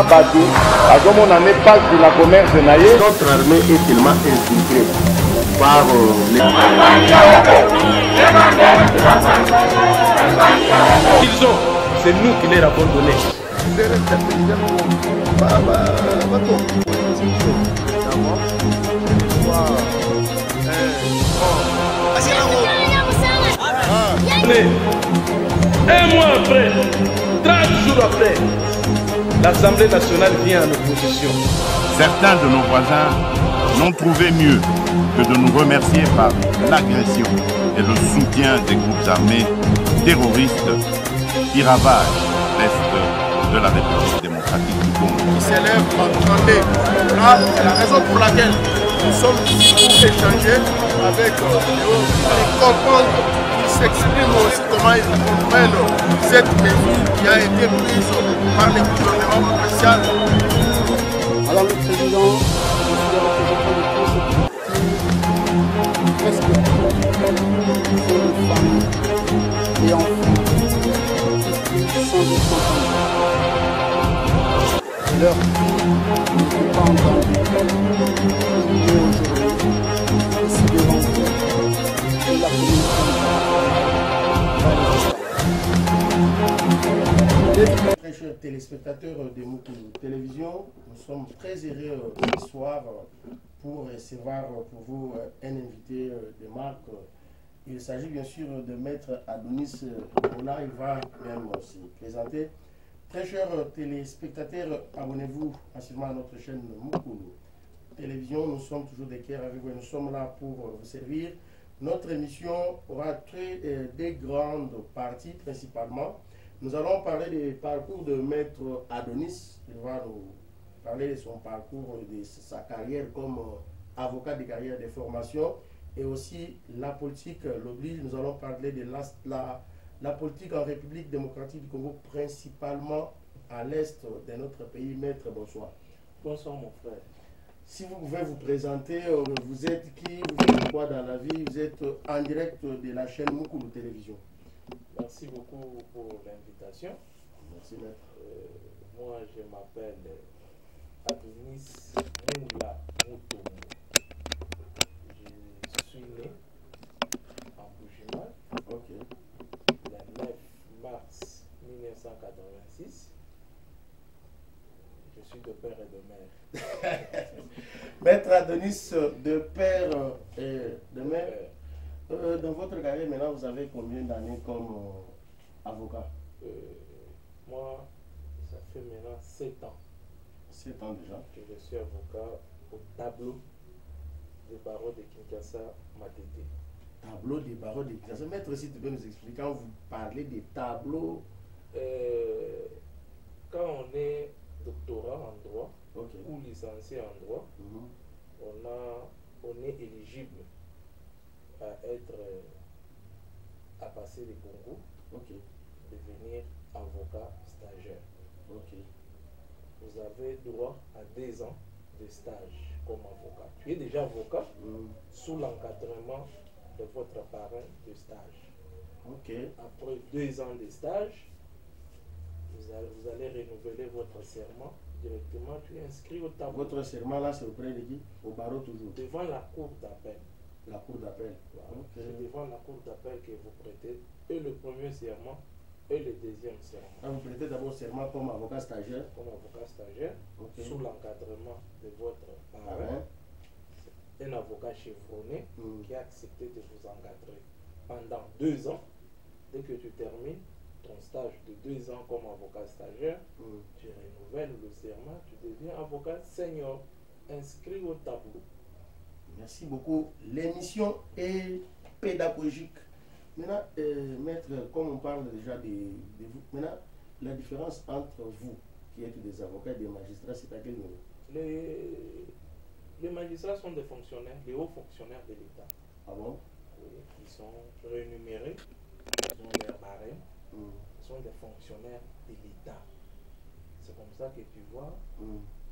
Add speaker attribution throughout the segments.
Speaker 1: Badi, à mon année passe de la commerce de Naye. Notre armée est tellement infiltrée par les...
Speaker 2: Ils ont, c'est nous qui les abandonnés. Un mois après, 30 jours après, l'Assemblée nationale vient en opposition.
Speaker 3: Certains de nos voisins n'ont trouvé mieux que de nous remercier par l'agression et le soutien des groupes armés terroristes qui ravagent l'Est de la République démocratique du Congo.
Speaker 4: Qui s'élève en grandé. Là, c'est la raison pour laquelle nous sommes ici pour échanger avec Léo et comprendre qu'il s'exprime aussi comment ils comprennent cette mesure qui a été prise par le gouvernement provincial.
Speaker 5: Alors le président, je suis le représentant de tous ces presque de familles et enfants qui sans être leur vie n'était pas entendue. Il est aujourd'hui ici devant vous et la communauté.
Speaker 4: Très chers téléspectateurs de Mukulu Télévision, nous sommes très heureux ce soir pour recevoir pour vous un invité de marque. Il s'agit bien sûr de Maître Adonis Bola. Il va même se présenter. Très chers téléspectateurs, abonnez-vous massivement à notre chaîne Mukulu Télévision. Nous sommes toujours des cœurs avec vous. Nous sommes là pour vous servir. Notre émission aura des grandes parties principalement. Nous allons parler du parcours de Maître Adonis. Il va nous parler de son parcours, de sa carrière comme avocat de carrière de formation et aussi la politique l'oblige. Nous allons parler de la politique en République démocratique du Congo, principalement à l'est de notre pays. Maître, bonsoir.
Speaker 2: Bonsoir mon frère.
Speaker 4: Si vous pouvez vous présenter, vous êtes qui, vous faites quoi dans la vie? Vous êtes en direct de la chaîne Mukulu Télévision.
Speaker 2: Merci beaucoup pour l'invitation.
Speaker 4: Merci, Maître.
Speaker 2: Moi, je m'appelle Adonis Moula Moutoumou. Je suis né en Bujimal le 9 mars 1986. Je suis de père et de mère.
Speaker 4: Maître Adonis, de père et de mère. Dans votre carrière, maintenant, vous avez combien d'années comme avocat?
Speaker 2: Moi, ça fait maintenant 7 ans.
Speaker 4: 7 ans déjà.
Speaker 2: Que je suis avocat au tableau des barreaux de Kinshasa, Matete.
Speaker 4: Tableau des barreaux de Kinshasa. Maître, si tu peux nous expliquer, quand vous parlez des tableaux.
Speaker 2: Quand on est doctorat en droit
Speaker 4: Okay.
Speaker 2: ou licencié en droit, on est éligible à passer les concours, devenir avocat stagiaire. Vous avez droit à 2 ans de stage comme avocat. Tu es déjà avocat sous l'encadrement de votre parrain de stage. Après 2 ans de stage, vous allez renouveler votre serment directement. Tu es inscrit au tableau.
Speaker 4: Votre serment là, c'est auprès de qui? Au barreau toujours?
Speaker 2: Devant la cour d'appel.
Speaker 4: La cour d'appel.
Speaker 2: C'est devant la cour d'appel que vous prêtez et le premier serment et le deuxième serment.
Speaker 4: Vous prêtez d'abord serment comme avocat stagiaire?
Speaker 2: Comme avocat stagiaire, sous l'encadrement de votre parrain, un avocat chevronné qui a accepté de vous encadrer pendant 2 ans. Dès que tu termines ton stage de 2 ans comme avocat stagiaire, tu renouvelles le serment, tu deviens avocat senior, inscrit au tableau.
Speaker 4: Merci beaucoup. L'émission est pédagogique. Maintenant, Maître, comme on parle déjà de vous, maintenant, la différence entre vous, qui êtes des avocats et des magistrats, c'est à quel niveau?
Speaker 2: Les magistrats sont des fonctionnaires, des hauts fonctionnaires de l'État.
Speaker 4: Ah bon?
Speaker 2: Oui, ils sont rémunérés, ils ont leur barème, ils sont des fonctionnaires de l'État. C'est comme ça que tu vois,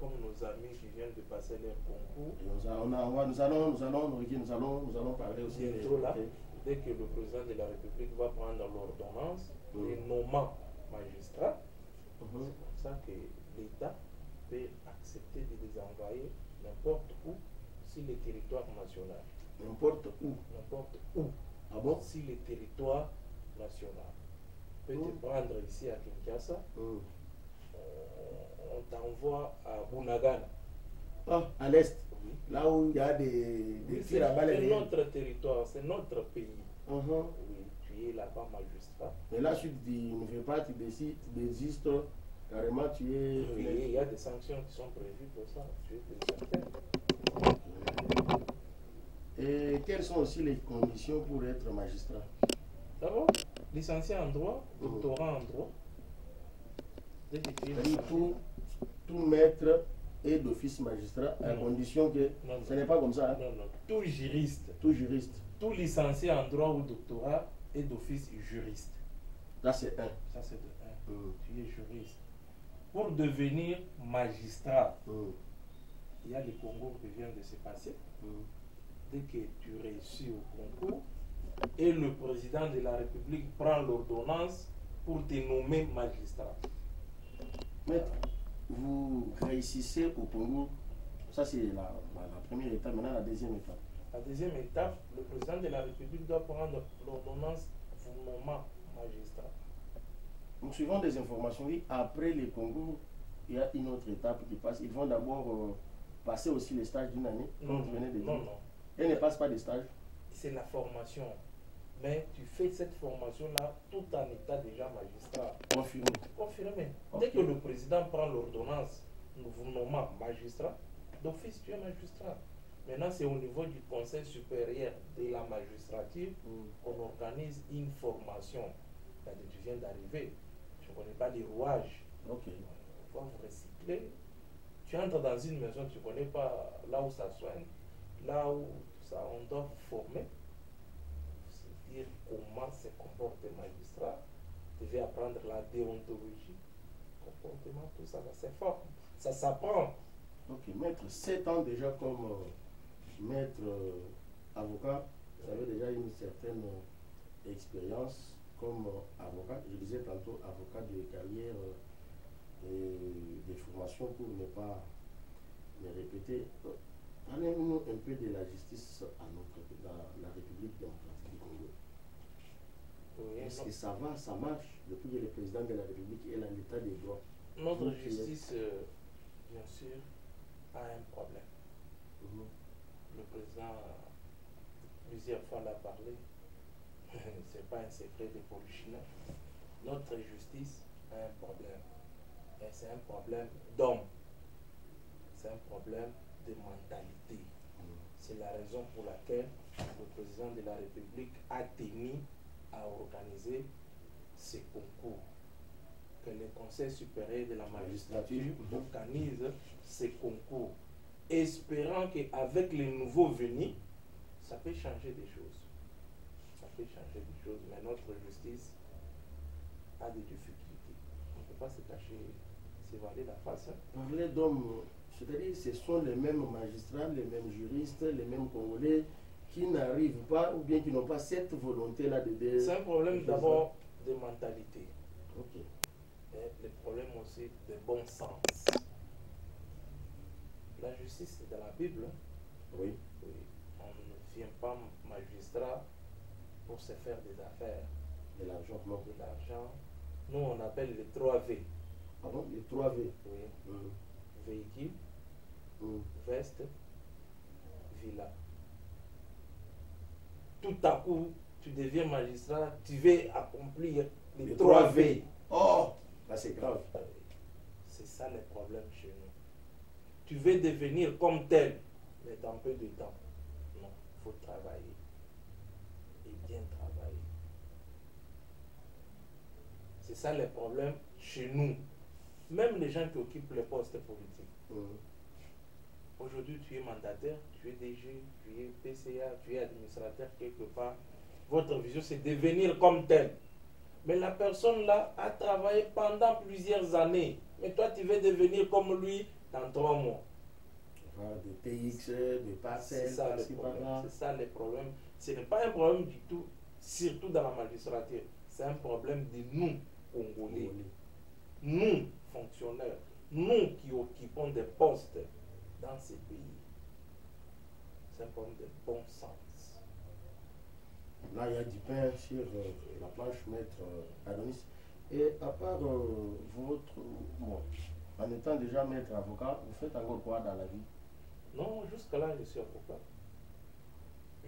Speaker 2: comme nos amis qui viennent de passer leur concours.
Speaker 4: Nous allons parler aussi
Speaker 2: bientôt là, dès que le président de la République va prendre l'ordonnance, les nommant magistrats, c'est comme ça que l'État peut accepter de les envoyer n'importe où sur le territoire national.
Speaker 4: N'importe où.
Speaker 2: N'importe où.
Speaker 4: Ah bon?
Speaker 2: Sur le territoire national. On peut te prendre ici à Kinshasa, on t'envoie à Bunagana.
Speaker 4: Ah, à l'est.
Speaker 2: Oui.
Speaker 4: Là où il y a des
Speaker 2: Oui,
Speaker 4: tirs à balles.
Speaker 2: c'est notre territoire, c'est notre pays.
Speaker 4: Mhm.
Speaker 2: Oui, tu es là-bas magistrat.
Speaker 4: Mais là, si tu ne fais pas, tu désistes, carrément, tu es...
Speaker 2: Oui, il y a des sanctions qui sont prévues pour ça. Tu es certain.
Speaker 4: Et quelles sont aussi les conditions pour être magistrat?
Speaker 2: D'abord, licencié en droit, doctorat en droit. Dès que tu es
Speaker 4: C'est-à-dire tout maître et d'office magistrat, à condition que ce n'est pas comme ça. Hein?
Speaker 2: Non, non. Tout juriste.
Speaker 4: Tout juriste.
Speaker 2: Tout licencié en droit ou doctorat est d'office juriste.
Speaker 4: Là, c'est un.
Speaker 2: Ça, c'est de un. Tu es juriste. Pour devenir magistrat, il y a les concours qui viennent de se passer. Dès que tu réussis au concours, et le président de la République prend l'ordonnance pour te nommer magistrat.
Speaker 4: Maître, vous réussissez au concours, ça c'est la première étape, maintenant la deuxième étape.
Speaker 2: La deuxième étape, le président de la République doit prendre l'ordonnance vous nommant magistrat.
Speaker 4: Donc, suivant des informations, oui, après les concours, il y a une autre étape qui passe. Ils vont d'abord passer aussi les stages d'une année, comme vous venez de dire.
Speaker 2: Non, non.
Speaker 4: Ils ne passent pas des stages.
Speaker 2: C'est la formation. Mais tu fais cette formation-là tout en état déjà magistrat.
Speaker 4: Confirmé.
Speaker 2: Confirmé.
Speaker 4: Okay.
Speaker 2: Dès que le président prend l'ordonnance, nous vous nommons magistrat, d'office tu es magistrat. Maintenant, c'est au niveau du Conseil supérieur de la magistrature qu'on organise une formation. Tu viens d'arriver, tu ne connais pas les rouages.
Speaker 4: Okay.
Speaker 2: On va vous recycler. Tu entres dans une maison, tu ne connais pas là où ça soigne, là où ça, on doit vous former. Dire comment se comporte le magistrat. Tu devais apprendre la déontologie, comportement, tout ça, c'est fort. Ça s'apprend.
Speaker 4: Ok, maître, 7 ans déjà comme maître avocat, vous avez déjà une certaine expérience comme avocat. Je disais tantôt avocat de carrière et de formation pour ne pas me répéter. Parlez-nous un peu de la justice à la République démocratique du Congo.
Speaker 2: Oui,
Speaker 4: est-ce que ça va, ça marche depuis que le président de la République est dans l'état des droits?
Speaker 2: Notre justice, bien sûr, a un problème. Le président, plusieurs fois, l'a parlé. Ce n'est pas un secret de Polichinelle. Notre justice a un problème. Et c'est un problème d'homme. C'est un problème de mentalité. C'est la raison pour laquelle le président de la République a tenu à organiser ces concours. Que le Conseil supérieur de la magistrature organise ces concours, espérant qu'avec les nouveaux venus, ça peut changer des choses. Ça peut changer des choses, mais notre justice a des difficultés. On ne peut pas se cacher, se voiler la face.
Speaker 4: Parler d'hommes, c'est-à-dire ce sont les mêmes magistrats, les mêmes juristes, les mêmes Congolais qui n'arrivent pas ou bien qui n'ont pas cette volonté-là de...
Speaker 2: C'est un problème d'abord de mentalité.
Speaker 4: Ok.
Speaker 2: Et le problème aussi de bon sens. La justice, c'est dans la Bible.
Speaker 4: Oui.
Speaker 2: Oui. On ne vient pas magistrat pour se faire des affaires.
Speaker 4: De l'argent, non.
Speaker 2: De l'argent. Nous, on appelle les 3 V.
Speaker 4: Ah bon, les 3 V.
Speaker 2: Oui. Véhicule, veste, villa. Tout à coup, tu deviens magistrat, tu veux accomplir les 3 V.
Speaker 4: Oh, là c'est grave.
Speaker 2: C'est ça le problème chez nous. Tu veux devenir comme tel, mais dans peu de temps. Non, il faut travailler. Et bien travailler. C'est ça le problème chez nous. Même les gens qui occupent les postes politiques. Aujourd'hui, tu es mandataire, tu es DG, tu es PCA, tu es administrateur quelque part. Votre vision, c'est devenir comme tel. Mais la personne là a travaillé pendant plusieurs années. Mais toi, tu veux devenir comme lui dans 3 mois.
Speaker 4: Des TX, des parcelles,
Speaker 2: c'est ça le problème. C'est ça le problème. Ce n'est pas un problème du tout, surtout dans la magistrature. C'est un problème de nous, Congolais. Nous, fonctionnaires. nous qui occupons des postes dans ces pays, c'est un problème de bon sens.
Speaker 4: Là, il y a du pain sur la planche, maître Adonis. Et à part votre... Bon, en étant déjà maître avocat, vous faites encore quoi dans la vie?
Speaker 2: Non, jusqu'à là, je suis avocat.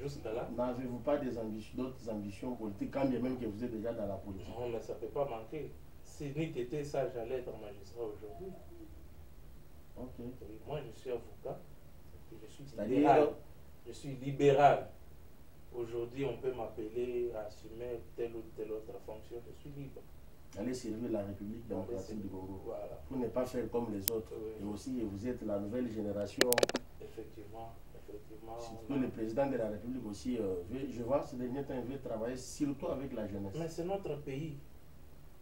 Speaker 2: Jusqu'à là.
Speaker 4: N'avez-vous pas d'autres ambitions politiques, quand bien même que vous êtes déjà dans la politique?
Speaker 2: Non, mais ça ne peut pas manquer. Si n'eût été ça, j'allais être magistrat aujourd'hui.
Speaker 4: Ok.
Speaker 2: Oui, moi, je suis avocat. Je suis libéral. Je suis libéral. Aujourd'hui, on peut m'appeler à assumer telle ou telle autre fonction. Je suis libre.
Speaker 4: Allez servir la République démocratique du Congo.
Speaker 2: Voilà.
Speaker 4: Pour ne pas faire comme les autres.
Speaker 2: Oui.
Speaker 4: Et aussi, vous êtes la nouvelle génération.
Speaker 2: Effectivement.
Speaker 4: Surtout le président de la République aussi, je vois ces derniers temps, il veut travailler surtout avec la jeunesse.
Speaker 2: Mais c'est notre pays.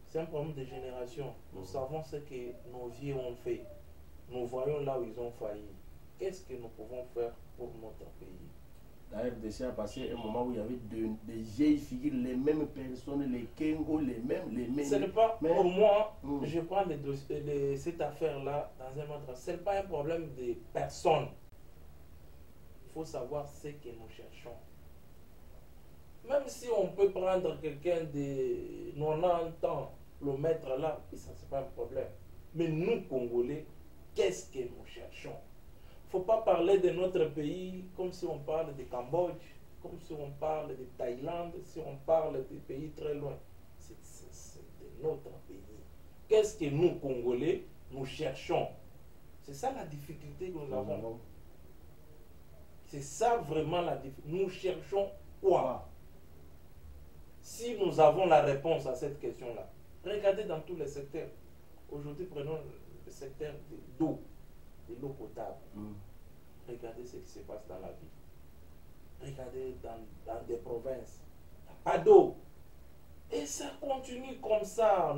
Speaker 2: C'est un problème de génération. Nous savons ce que nos vieux ont fait. Nous voyons là où ils ont failli. Qu'est-ce que nous pouvons faire pour notre pays?
Speaker 4: La RDC a passé un moment où il y avait des vieilles figures, les mêmes personnes, les Kengo, les mêmes.
Speaker 2: Ce n'est pas, pour moi, je prends cette affaire-là dans un autre. Ce n'est pas un problème de personnes. Il faut savoir ce que nous cherchons. Même si on peut prendre quelqu'un de 90 ans, le mettre là, ça c'est pas un problème. Mais nous, Congolais, qu'est-ce que nous cherchons? Il ne faut pas parler de notre pays comme si on parle de Cambodge, comme si on parle de Thaïlande, si on parle des pays très loin. C'est de notre pays. Qu'est-ce que nous, Congolais, nous cherchons? C'est ça la difficulté que nous avons. C'est ça vraiment la difficulté. Nous cherchons quoi? Si nous avons la réponse à cette question-là, regardez dans tous les secteurs. Aujourd'hui, prenons le secteur de l'eau potable. Regardez ce qui se passe dans la ville. Regardez dans des provinces. Il n'y a pas d'eau. Et ça continue comme ça.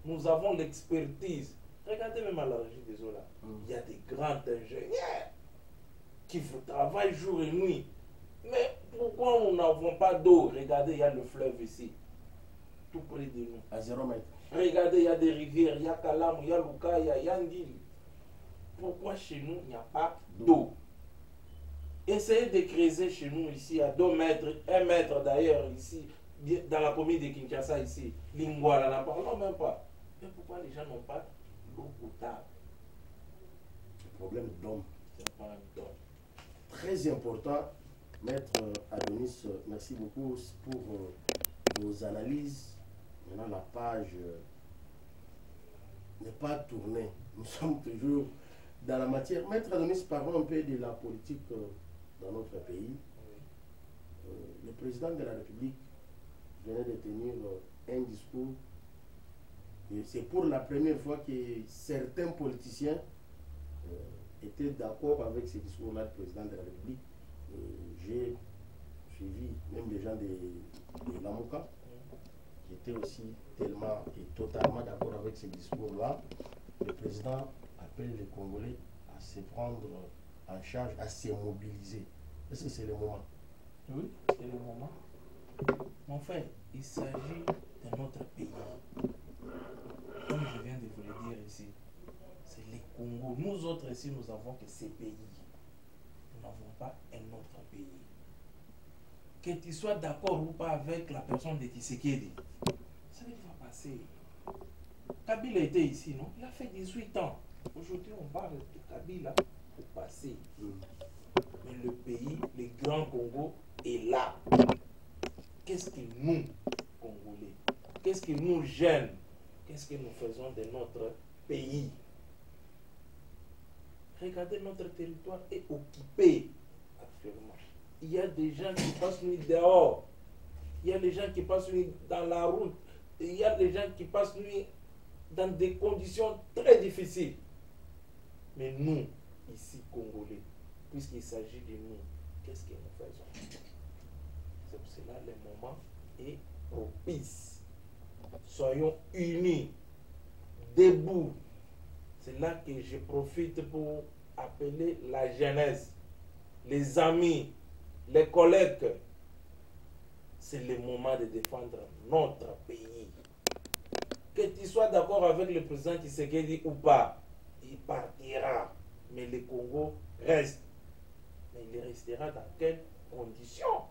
Speaker 2: Nous avons l'expertise. Regardez même à la régie des eaux là. Il y a des grands ingénieurs qui travaillent jour et nuit. Mais pourquoi nous n'avons pas d'eau? Regardez, il y a le fleuve ici, tout près de nous.
Speaker 4: À 0 mètre.
Speaker 2: Regardez, il y a des rivières, il y a Kalam, il y a Lukaya, il y a Ndil. Pourquoi chez nous, il n'y a pas d'eau? Essayez de creuser chez nous ici à 2 mètres, 1 mètre d'ailleurs, ici, dans la commune de Kinshasa, ici. Lingwala, n'en parlons même pas. Mais pourquoi les gens n'ont pas d'eau potable?
Speaker 4: Le problème d'homme.
Speaker 2: C'est pas un don.
Speaker 4: Très important. Maître Adonis, merci beaucoup pour vos analyses. Maintenant, la page n'est pas tournée. Nous sommes toujours dans la matière. Maître Adonis, parlons un peu de la politique dans notre pays. Le président de la République venait de tenir un discours. Et c'est pour la première fois que certains politiciens étaient d'accord avec ce discours-là du président de la République. J'ai suivi même des gens de Lamuka qui étaient aussi tellement et totalement d'accord avec ce discours-là. Le président appelle les Congolais à se prendre en charge, à se mobiliser. Est-ce que c'est le moment?
Speaker 2: Oui, c'est le moment. En fait, il s'agit de notre pays. Comme je viens de vous le dire ici, c'est les Congo. Nous autres ici, nous avons que ces pays. Nous n'avons pas un autre pays. Que tu sois d'accord ou pas avec la personne de Tshisekedi, ça ne va passer. Kabila était ici, non? Il a fait 18 ans. Aujourd'hui, on parle de Kabila pour passer. Mais le pays, le grand Congo, est là. Qu'est-ce que nous, Congolais, qu'est-ce que nous jeunes, qu'est-ce que nous faisons de notre pays? Regardez, notre territoire est occupé actuellement. Il y a des gens qui passent nuit dehors. Il y a des gens qui passent nuit dans la route. Il y a des gens qui passent nuit dans des conditions très difficiles. Mais nous, ici, Congolais, puisqu'il s'agit de nous, qu'est-ce que nous faisons? C'est pour cela que le moment est propice. Soyons unis, debout. C'est là que je profite pour appeler la jeunesse, les amis, les collègues. C'est le moment de défendre notre pays. Que tu sois d'accord avec le président Tshisekedi ou pas, il partira. Mais le Congo reste. Mais il restera dans quelles conditions?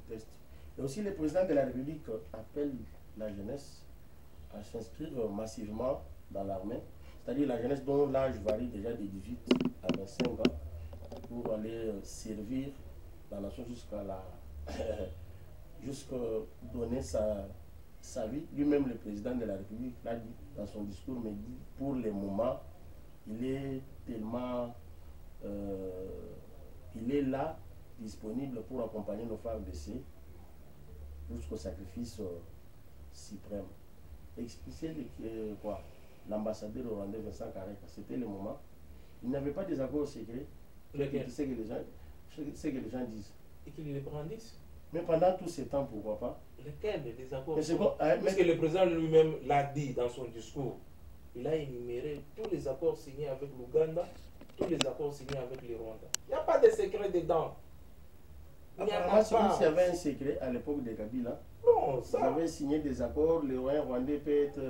Speaker 4: Et aussi, le président de la République appelle la jeunesse à s'inscrire massivement dans l'armée, c'est-à-dire la jeunesse dont l'âge varie déjà de 18 à 25 ans, pour aller servir la nation jusqu'à donner sa vie. Lui-même, le président de la République, l'a dit dans son discours, mais dit pour le moment, il est tellement... il est là, disponible pour accompagner nos femmes blessées jusqu'au sacrifice suprême. Expliquer quoi? L'ambassadeur rwandais Vincent Kareka, c'était le moment. Il n'avait pas des accords secrets. C'est ce que les gens disent.
Speaker 2: Et qu'ils les brandissent.
Speaker 4: Mais pendant tout ce temps, pourquoi pas?
Speaker 2: Lesquels les accords?
Speaker 4: Parce
Speaker 2: que le président lui-même l'a dit dans son discours. Il a énuméré tous les accords signés avec l'Ouganda, tous les accords signés avec les Rwandais. Il n'y a pas de secret dedans.
Speaker 4: Apparemment, s'il y avait un secret à l'époque de Kabila,
Speaker 2: non, ça...
Speaker 4: vous avez signé des accords, le Rwandais peut être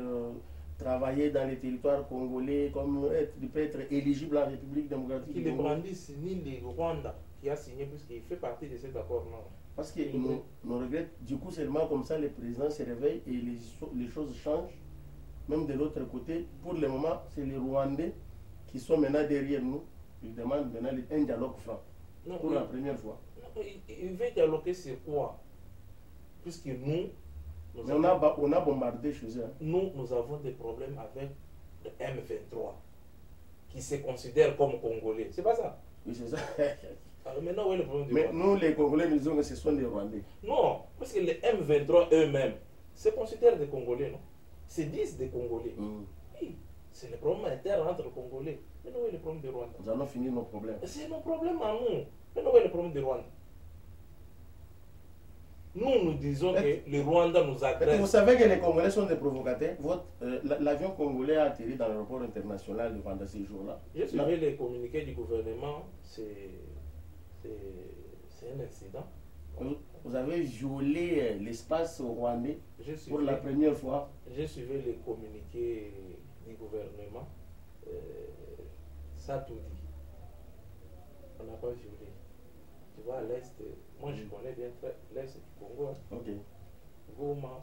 Speaker 4: travailler dans les territoires congolais, comme il peut être éligible en République démocratique.
Speaker 2: Qui les brandissent, ni les Rwandais qui a signé, puisqu'il fait partie de cet accord-là.
Speaker 4: Parce que nous regrettons, du coup, seulement comme ça, le président se réveille et les choses changent. Même de l'autre côté, pour le moment, c'est les Rwandais qui sont maintenant derrière nous. Ils demandent maintenant un dialogue franc. Non, pour la première fois.
Speaker 2: Il veut dialoguer sur quoi? Puisque nous
Speaker 4: on a bombardé chez eux. Hein.
Speaker 2: Nous avons des problèmes avec le M23 qui se considère comme Congolais. C'est pas ça?
Speaker 4: Oui, c'est ça.
Speaker 2: Alors maintenant, où est le problème du
Speaker 4: Mais
Speaker 2: Rwanda?
Speaker 4: nous, les Congolais, nous disons que ce sont des Rwandais.
Speaker 2: Non, parce que les M23 eux-mêmes se considèrent des Congolais, non? Se disent des Congolais. Oui, c'est le problème interne entre Congolais. Mais où est le problème du Rwanda?
Speaker 4: Nous allons finir nos problèmes.
Speaker 2: C'est nos problèmes à nous. Mais où est le problème du Rwanda? Nous disons que le Rwanda nous agresse.
Speaker 4: Vous savez que les Congolais sont des provocateurs. L'avion congolais a atterri dans l'aéroport international de Rwanda ces jours-là.
Speaker 2: J'ai suivi les communiqués du gouvernement. C'est un incident.
Speaker 4: Vous avez violé l'espace rwandais pour la première fois.
Speaker 2: J'ai suivi les communiqués du gouvernement. Ça tout dit. On n'a pas violé. Tu vois, à l'est, moi je connais bien l'est du Congo. Hein.
Speaker 4: Ok.
Speaker 2: Goma,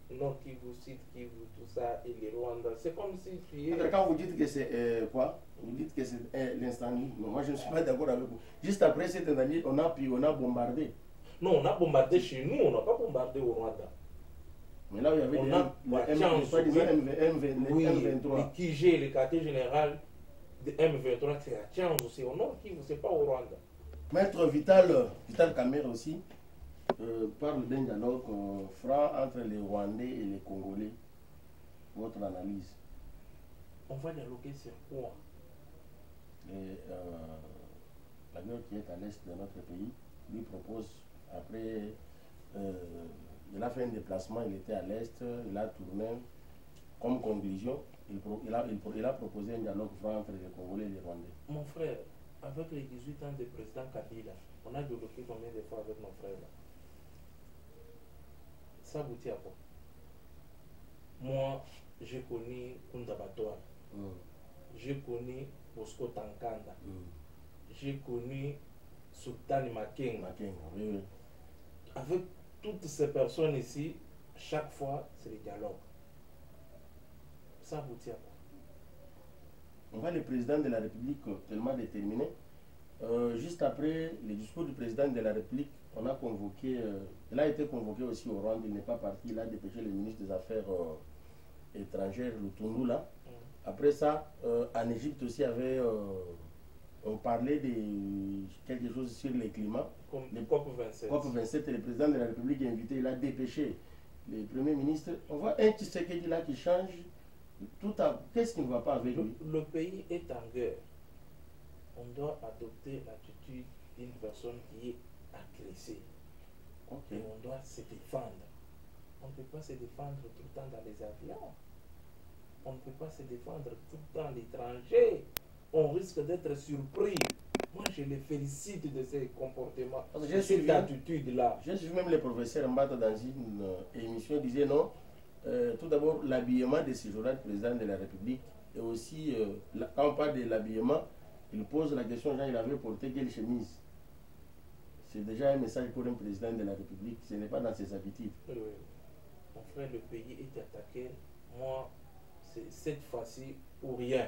Speaker 2: Nord Kivu, Sud Kivu, tout ça, et les Rwandais. C'est comme si tu es...
Speaker 4: Quand vous dites que c'est quoi? Vous dites que c'est l'incendie. Moi je ne suis pas d'accord avec vous. Juste après cet incendie, on a bombardé.
Speaker 2: Non, on a bombardé chez nous, on n'a pas bombardé au Rwanda.
Speaker 4: Mais là où il y avait
Speaker 2: les M23. Les KG, le quartier général de M23, c'est à Tchanz aussi. Au Nord Kivu, c'est pas au Rwanda.
Speaker 4: Maître Vital Kamerhe aussi parle d'un dialogue franc entre les Rwandais et les Congolais. Votre analyse?
Speaker 2: On va dialoguer sur quoi?
Speaker 4: La guerre qui est à l'est de notre pays lui propose, après, il a fait un déplacement, il était à l'est, il a tourné comme conclusion, il a proposé un dialogue franc entre les Congolais et les Rwandais.
Speaker 2: Mon frère, avec les 18 ans de président Kabila, on a dialogué combien de fois avec mon frère là? Ça aboutit à quoi? Moi, j'ai connu Kundabatouar, j'ai connu Bosco Tankanda, j'ai connu Sultan Makenga.
Speaker 4: Oui.
Speaker 2: Avec toutes ces personnes ici, chaque fois, c'est le dialogue. Ça aboutit à quoi?
Speaker 4: On voit le président de la République tellement déterminé. Juste après le discours du président de la République, on a convoqué, il a été convoqué aussi au Rwanda, il n'est pas parti, il a dépêché le ministre des Affaires étrangères, Lutundu là. Après ça, en Égypte aussi, on parlait de quelque chose sur le climat.
Speaker 2: Comme le COP27.
Speaker 4: COP27, le président de la République est invité, il a dépêché le Premier ministre. On voit un Tshisekedi là qui change. Qu'est-ce qui ne va pas avec lui?
Speaker 2: Le pays est en guerre. On doit adopter l'attitude d'une personne qui est agressée. Et on doit se défendre. On ne peut pas se défendre tout le temps dans les avions. On ne peut pas se défendre tout le temps à l'étranger. On risque d'être surpris. Moi, je les félicite de ces comportements, de cette attitude-là.
Speaker 4: J'ai suivi même le professeur Mbata dans une émission, il disait non. Tout d'abord, l'habillement de ce jour-là, du président de la République, Et aussi, quand on parle de l'habillement, il pose la question, il avait porté quelle chemise? C'est déjà un message pour un président de la République. Ce n'est pas dans ses habitudes.
Speaker 2: Oui. Mon frère, le pays est attaqué. Moi, c'est cette fois-ci ou rien.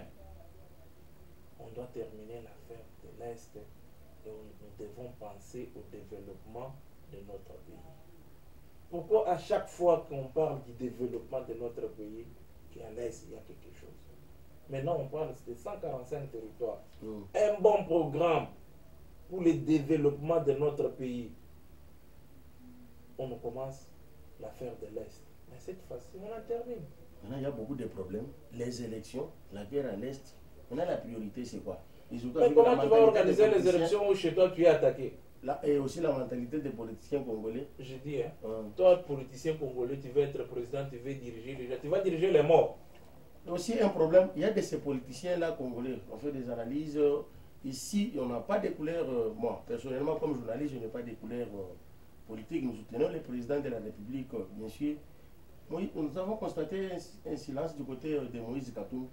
Speaker 2: On doit terminer l'affaire de l'Est et nous devons penser au développement de notre pays. Pourquoi à chaque fois qu'on parle du développement de notre pays, qu'à l'Est, il y a quelque chose? Maintenant, on parle de 145 territoires. Un bon programme pour le développement de notre pays. On commence l'affaire de l'Est. Mais cette fois-ci, on en termine.
Speaker 4: Maintenant, il y a beaucoup de problèmes. Les élections, la guerre à l'Est. Maintenant, la priorité, c'est quoi?
Speaker 2: Mais comment tu vas organiser les élections où chez toi, tu es attaqué?
Speaker 4: Là, et aussi la mentalité des politiciens congolais.
Speaker 2: Je dis, toi, politicien congolais, tu veux être président, tu veux diriger les gens, tu vas diriger les morts.
Speaker 4: Aussi un problème, il y a de ces politiciens-là congolais. On fait des analyses. Ici, on n'a pas de couleurs. Moi, personnellement, comme journaliste, je n'ai pas de couleurs politiques. Nous soutenons le président de la République, bien sûr. Oui, nous avons constaté un silence du côté de Moïse Katumbi.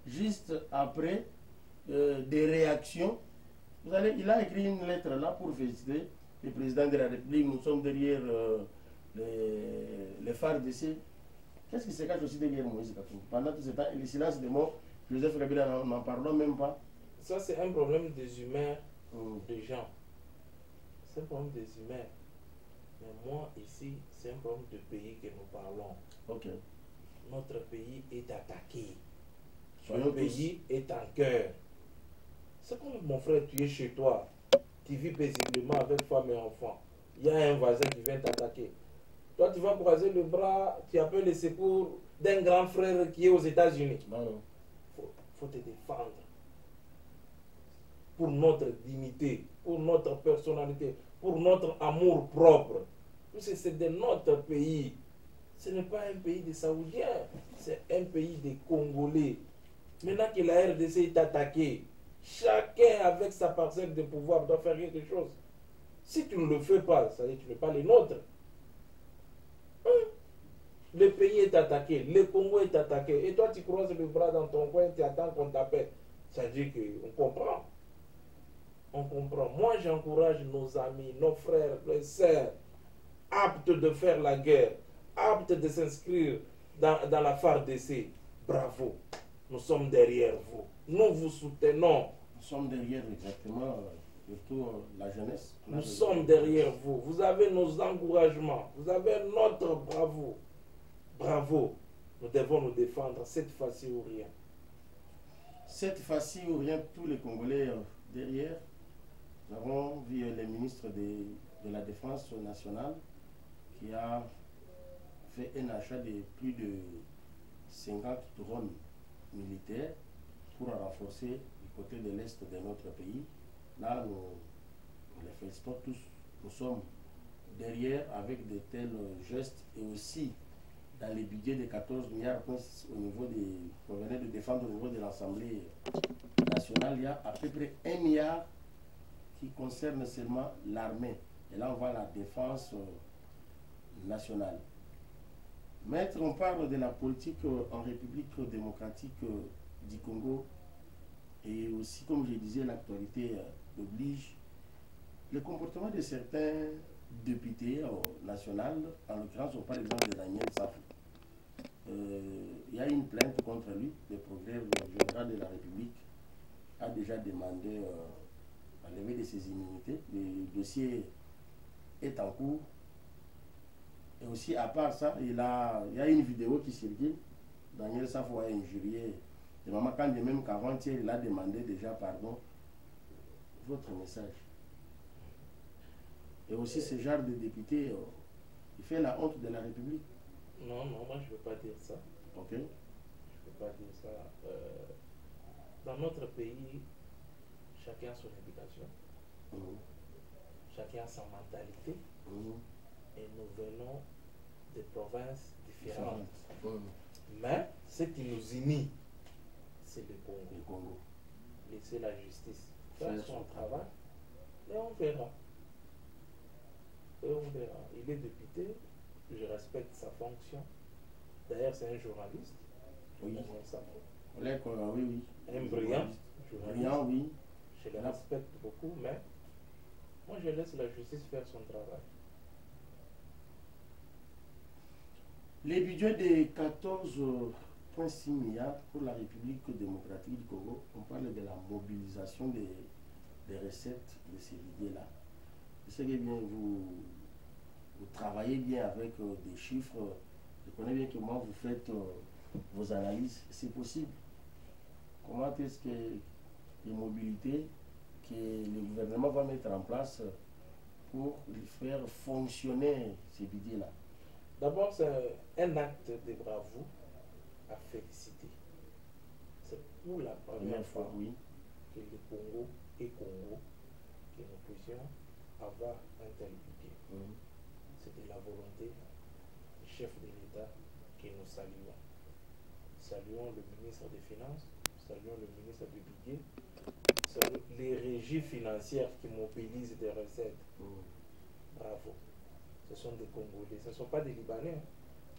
Speaker 4: Juste après des réactions, il a écrit une lettre là pour féliciter le président de la République. Nous sommes derrière les FARDC. Qu'est-ce qui se cache aussi derrière Moïse Katumbi? Pendant tout ce temps, le silence des mots, Joseph Kabila n'en parlons même pas.
Speaker 2: Ça, c'est un problème des humains, des gens. C'est un problème des humains. Mais moi, ici, c'est un problème de pays que nous parlons.
Speaker 4: Ok.
Speaker 2: Notre pays est attaqué.
Speaker 4: Soyons
Speaker 2: Notre pays est en cœur. C'est comme mon frère, tu es chez toi. Tu vis paisiblement avec femme et enfant. Il y a un voisin qui vient t'attaquer. Toi, tu vas croiser le bras, tu appelles les secours d'un grand frère qui est aux États-Unis.
Speaker 4: Non.
Speaker 2: Faut te défendre. Pour notre dignité, pour notre personnalité, pour notre amour propre. C'est de notre pays. Ce n'est pas un pays des Saoudiens, c'est un pays des Congolais. Maintenant que la RDC est attaquée, chacun avec sa parcelle de pouvoir doit faire quelque chose. Si tu ne le fais pas, ça veut dire que tu n'es pas les nôtres. Le pays est attaqué, le Congo est attaqué, et toi tu croises le bras dans ton coin, tu attends qu'on t'appelle. Ça veut dire qu'on comprend. On comprend. Moi j'encourage nos amis, nos frères, nos sœurs, aptes de faire la guerre, aptes de s'inscrire dans la FARDC. Bravo, nous sommes derrière vous. Nous vous soutenons.
Speaker 4: Nous sommes derrière exactement, surtout la jeunesse.
Speaker 2: Nous sommes derrière vous. Vous avez nos encouragements. Vous avez notre bravo. Bravo. Nous devons nous défendre cette fois-ci ou rien.
Speaker 4: Cette fois-ci ou rien, tous les Congolais derrière. Nous avons vu le ministre de la Défense nationale qui a fait un achat de plus de 50 drones militaires pour renforcer du côté de l'Est de notre pays. Là, nous les félicitons tous. Nous sommes derrière avec de tels gestes et aussi dans les budgets de 14 milliards au niveau qu'on venait de défendre au niveau de l'Assemblée nationale, il y a à peu près 1 milliard qui concerne seulement l'armée. Et là, on voit la défense nationale. Maître, on parle de la politique en République démocratique du Congo. Et aussi, comme je disais, l'actualité oblige. Le comportement de certains députés nationaux, en l'occurrence, on parle par exemple de Daniel Safou. Il y a une plainte contre lui. Le procureur général de la République a déjà demandé la levée de ses immunités. Le dossier est en cours. Et aussi, à part ça, il y a une vidéo qui circule. Daniel Safou a injurié le maman quand même qu'avant-hier, il a demandé déjà pardon. Votre message. Et aussi, ce genre de député, il fait la honte de la République.
Speaker 2: Non, moi je ne veux pas dire ça.
Speaker 4: Ok.
Speaker 2: Je ne peux pas dire ça. Dans notre pays, chacun a son éducation. Chacun a sa mentalité. Et nous venons de provinces différentes. Mais ce qui nous unit, c'est le Congo.
Speaker 4: Le Congo.
Speaker 2: Laisser la justice faire son travail. Et on verra. Il est député. Je respecte sa fonction. D'ailleurs, c'est un journaliste.
Speaker 4: Oui. Oui, oui.
Speaker 2: Un brillant
Speaker 4: Brillant, oui.
Speaker 2: Je le respecte beaucoup, mais moi je laisse la justice faire son travail.
Speaker 4: Les budgets de 14,6 milliards pour la République démocratique du Congo, on parle de la mobilisation des recettes de ces budgets-là. Je sais que bien vous travaillez bien avec des chiffres. Je connais bien comment vous faites vos analyses. C'est possible. Comment est-ce que les mobilités que le gouvernement va mettre en place pour faire fonctionner ces budgets-là?
Speaker 2: D'abord, c'est un acte de bravoure à féliciter. C'est pour la première fois
Speaker 4: oui,
Speaker 2: que le Congo et Congo, que nous puissions avoir un tel budget. C'est de la volonté du chef de l'État que nous saluons. Saluons le ministre des Finances, saluons le ministre du Budget, saluons les régies financières qui mobilisent des recettes. Bravo. Ce sont des Congolais, ce ne sont pas des Libanais.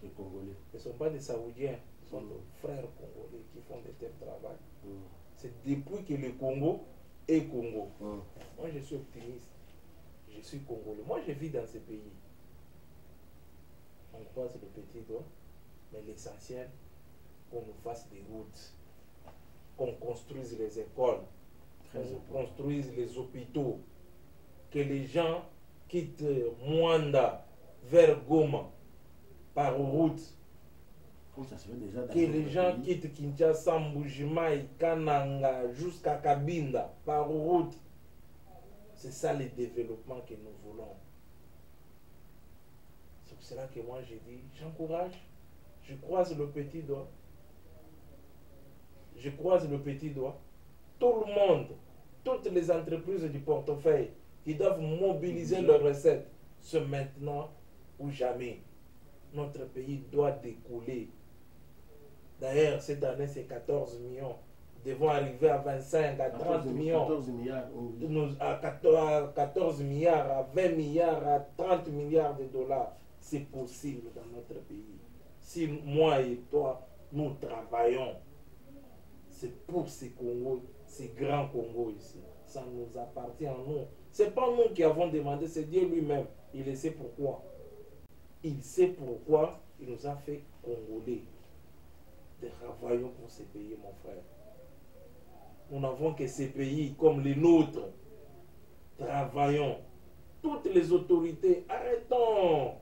Speaker 4: les Congolais.
Speaker 2: Ce ne sont pas des Saoudiens, ce sont nos frères congolais qui font de tel travail. C'est depuis que le Congo est Congo. Moi, je suis optimiste. Je suis Congolais. Moi, je vis dans ce pays. On croise le petit doigt, mais l'essentiel, qu'on nous fasse des routes, qu'on construise les écoles, qu'on construise les hôpitaux, que les gens quittent Mwanda vers Goma par route, que les gens quittent Kinshasa, Mbujimai, Kananga jusqu'à Kabinda par route. C'est ça le développement que nous voulons. C'est pour cela que moi j'ai dit, j'encourage, je croise le petit doigt. Je croise le petit doigt. Tout le monde, toutes les entreprises du portefeuille qui doivent mobiliser leurs recettes, c'est maintenant ou jamais. Notre pays doit découler. D'ailleurs, cette année, c'est 14 millions. Devons arriver à 25, à 30 millions.
Speaker 4: 14 milliards.
Speaker 2: À 14 milliards, à 20 milliards, à 30 milliards de dollars. C'est possible dans notre pays. Si moi et toi, nous travaillons, c'est pour ces Congos, ces grands Congos ici. Ça nous appartient à nous. Ce n'est pas nous qui avons demandé, c'est Dieu lui-même. Il sait pourquoi. Il sait pourquoi il nous a fait Congolais. Travaillons pour ces pays, mon frère. Nous n'avons que ces pays comme les nôtres. Travaillons. Toutes les autorités, arrêtons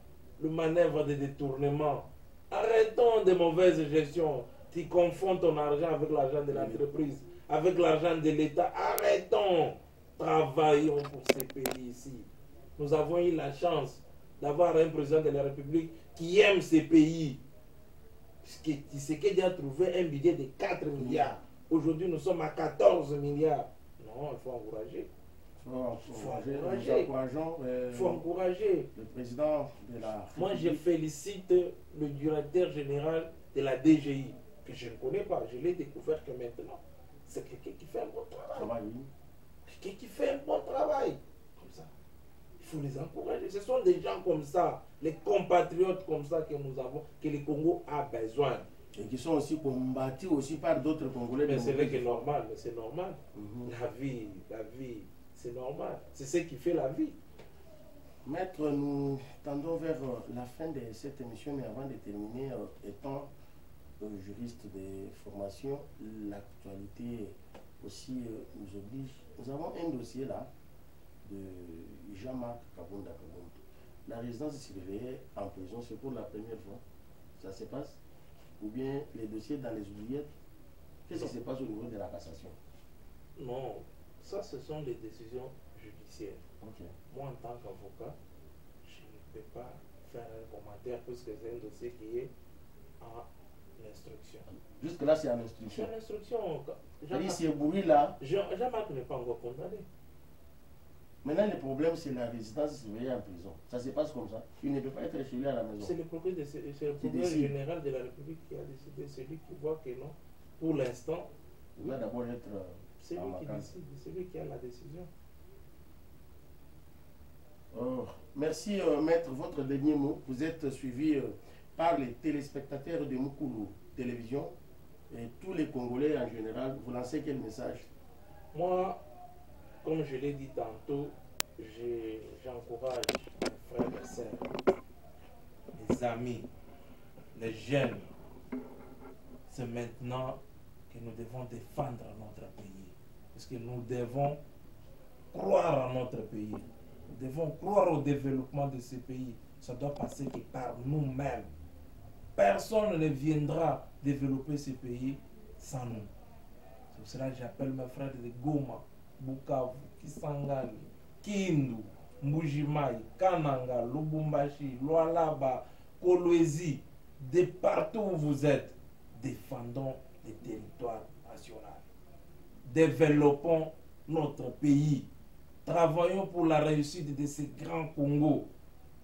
Speaker 2: le manœuvre de détournement. Arrêtons de mauvaises gestions. Tu confonds ton argent avec l'argent de l'entreprise, avec l'argent de l'État. Arrêtons. Travaillons pour ces pays ici. Nous avons eu la chance d'avoir un président de la République qui aime ces pays. Tshisekedi a trouvé un budget de 4 milliards. Aujourd'hui, nous sommes à 14 milliards. Non, il faut encourager. Il faut encourager.
Speaker 4: Le président de la République.
Speaker 2: Moi, je félicite le directeur général de la DGI, que je ne connais pas. Je l'ai découvert que maintenant. C'est quelqu'un qui fait un bon travail. Quelqu'un qui fait un bon travail. Comme ça. Il faut les encourager. Ce sont des gens comme ça, les compatriotes comme ça que nous avons, que le Congo a besoin.
Speaker 4: Et qui sont aussi combattus aussi par d'autres Congolais.
Speaker 2: Mais c'est vrai que normal, mais c'est normal. La vie, c'est normal. C'est ce qui fait la vie.
Speaker 4: Maître, nous tendons vers la fin de cette émission, mais avant de terminer, étant juriste de formation, l'actualité aussi nous oblige. Nous avons un dossier là de Jean-Marc Kabunda. La résidence surveillée en prison, c'est pour la première fois. Ça se passe? Ou bien les dossiers dans les oubliettes? Qu'est-ce qui se passe au niveau de la cassation?
Speaker 2: Non, ça ce sont des décisions judiciaires.
Speaker 4: Okay.
Speaker 2: Moi en tant qu'avocat, je ne peux pas faire un commentaire puisque c'est un dossier qui est en instruction.
Speaker 4: Jusque là c'est en instruction.
Speaker 2: C'est en instruction.
Speaker 4: C'est bruit là.
Speaker 2: Jean-Marc n'est pas encore condamné.
Speaker 4: Maintenant, le problème, c'est la résidence surveillée en prison. Ça se passe comme ça. Il ne peut pas être chez lui à la maison.
Speaker 2: C'est le procureur général de la République qui a décidé. Celui qui voit que non, pour l'instant,
Speaker 4: il doit d'abord être.
Speaker 2: C'est lui qui décide, c'est lui qui a la décision.
Speaker 4: Oh, merci, maître. Votre dernier mot. Vous êtes suivi par les téléspectateurs de Mukulu Télévision. et tous les Congolais en général, vous lancez quel message?
Speaker 2: Moi, comme je l'ai dit tantôt, j'encourage mes frères et sœurs, mes amis, les jeunes. C'est maintenant que nous devons défendre notre pays. Parce que nous devons croire à notre pays. Nous devons croire au développement de ce pays. Ça doit passer que par nous-mêmes. Personne ne viendra développer ce pays sans nous. C'est pour cela que j'appelle mes frères de Goma, Bukavu, Kisangani, Kindu, Mbujimai, Kananga, Lubumbashi, Lualaba, Kolwezi, de partout où vous êtes, défendons les territoires nationaux. Développons notre pays. Travaillons pour la réussite de ce grand Congo.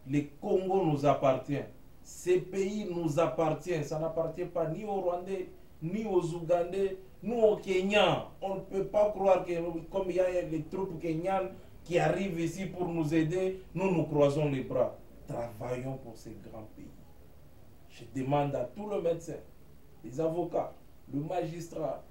Speaker 2: Le Congo nous appartient. Ce pays nous appartient. Ça n'appartient pas ni aux Rwandais, ni aux Ougandais, ni aux Kenyans. On ne peut pas croire que comme il y a les troupes kenyanes qui arrivent ici pour nous aider, nous croisons les bras. Travaillons pour ce grand pays. Je demande à tous les médecins, les avocats, le magistrat,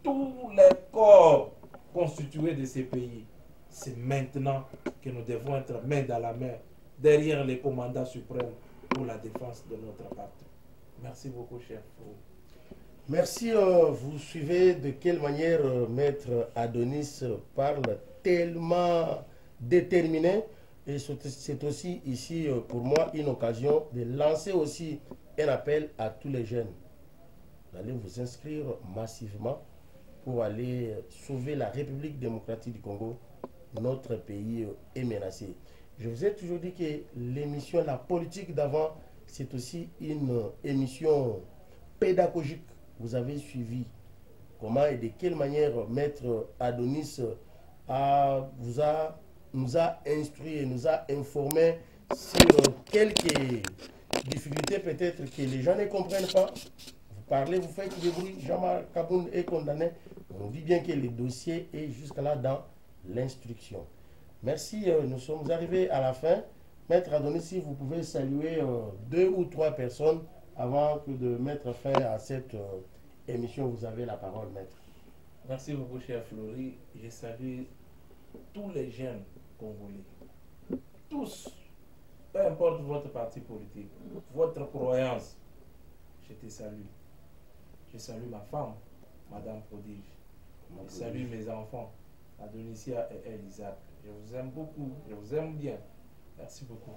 Speaker 2: tous les corps constitués de ces pays. C'est maintenant que nous devons être main dans la main derrière les commandants suprêmes pour la défense de notre patrie. Merci beaucoup, cher frère.
Speaker 4: Merci. Vous suivez de quelle manière Maître Adonis parle tellement déterminé. Et c'est aussi ici pour moi une occasion de lancer aussi un appel à tous les jeunes d'aller vous inscrire massivement pour aller sauver la République démocratique du Congo. Notre pays est menacé. Je vous ai toujours dit que l'émission La politique d'avant, c'est aussi une émission pédagogique. Vous avez suivi comment et de quelle manière Maître Adonis nous a instruit et nous a informé sur quelques difficultés peut-être que les gens ne comprennent pas. Vous parlez, vous faites du bruit. Jean-Marc Kaboun est condamné. On dit bien que le dossier est jusqu'à là dans l'instruction. Merci, nous sommes arrivés à la fin. Maître Adonis, si vous pouvez saluer 2 ou 3 personnes avant que de mettre fin à cette émission, vous avez la parole, maître.
Speaker 2: Merci beaucoup, cher Flori. Je salue tous les jeunes congolais. Tous, peu importe votre parti politique, votre croyance, je te salue. Je salue ma femme, Madame Prodige. Je salue mes enfants, Adonicia et Elisabeth. Je vous aime beaucoup, je vous aime bien. Merci beaucoup.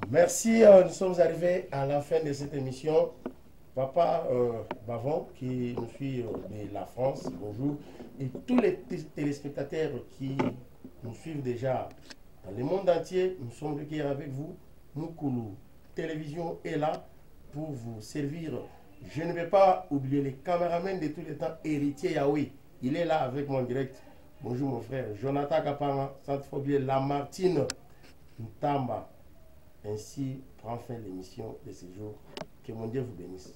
Speaker 4: Merci, nous sommes arrivés à la fin de cette émission. Papa Bavon, qui nous suit de la France, bonjour. Et tous les téléspectateurs qui nous suivent déjà dans le monde entier, nous sommes recueillis avec vous. Moukoulou Télévision est là pour vous servir. Je ne vais pas oublier les caméramans de tous les temps, Héritier Yahweh. Il est là avec moi en direct. Bonjour mon frère. Jonathan Kapama, sans oublier Lamartine Ntamba. Ainsi prend fin l'émission de ce jour. Que mon Dieu vous bénisse.